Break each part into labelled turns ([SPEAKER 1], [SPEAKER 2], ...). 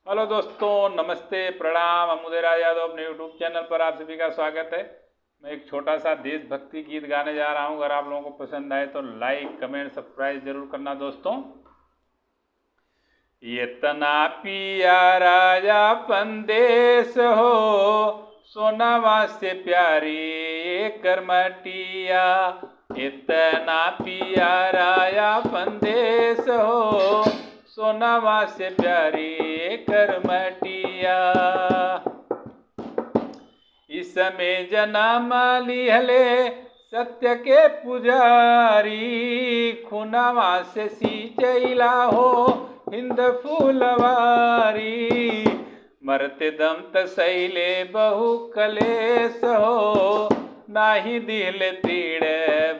[SPEAKER 1] Hello दोस्तों, नमस्ते, प्रणाम। हम उदयराज यादव अपने यूट्यूब चैनल पर आप सभी का स्वागत है। मैं एक छोटा सा देशभक्ति गीत गाने जा रहा हूं। अगर आप लोगों को पसंद आए तो लाइक, कमेंट, सब्सक्राइब जरूर करना दोस्तों। ये तना पिया राजा पंदेश हो, सोनावा से प्यारी ये करमटिया। इतना पिया राजा पंदेश हो, सोनावा से प्यारी करमटिया। इसमें जन्म लिहले सत्य के पुजारी, खुनावा से सींचैला हो हिंद फूलवारी। मरते दम तसैले बहु कलेश हो, नाही दिल तीड़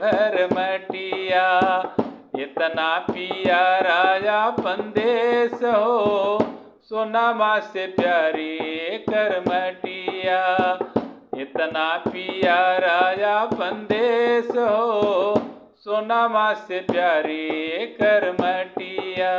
[SPEAKER 1] भर मटिया। इतना पिया राजा पंदेश हो, सोनामा से प्यारी करमटिया। इतना पिया राजा पंदेश हो, सोनामा से प्यारी करमटिया।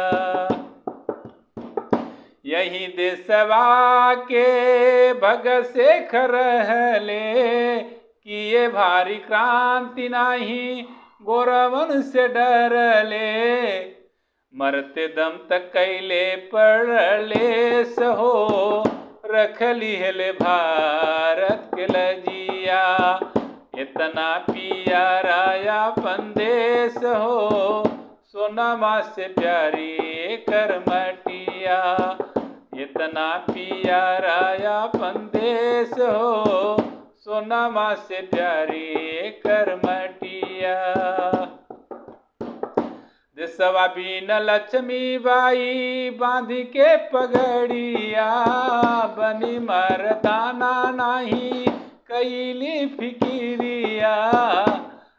[SPEAKER 1] यही देशवा के भगत शेखर रहले, किए भारी क्रांति नाही गोरवन से डरले। मरते दम तक कैले पड़ले सहो, रख लिहले भारत के लजिया। इतना पिया राजा पंदेश हो, सोनामा से प्यारी करमटिया। इतना पिया राजा पंदेश हो, सोनामा से प्यारी करमटिया। देशवा बीन लक्ष्मी बाई बांध के पगड़िया, बनी मर्दाना नाही कैली फिकिरिया।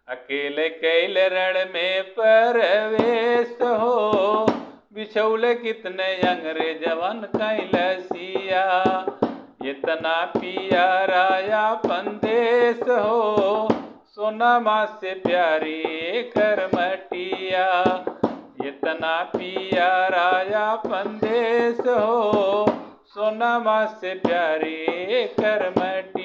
[SPEAKER 1] अकेले कैले रण में परवेश हो, बिछौले कितने अंग्रेजवन कैलसिया। इतना पिया राजा पंदेश हो, सोनामा से प्यारी करमटिया। इतना पिया राजा पंदेश हो, सोनामा से प्यारी करमटिया।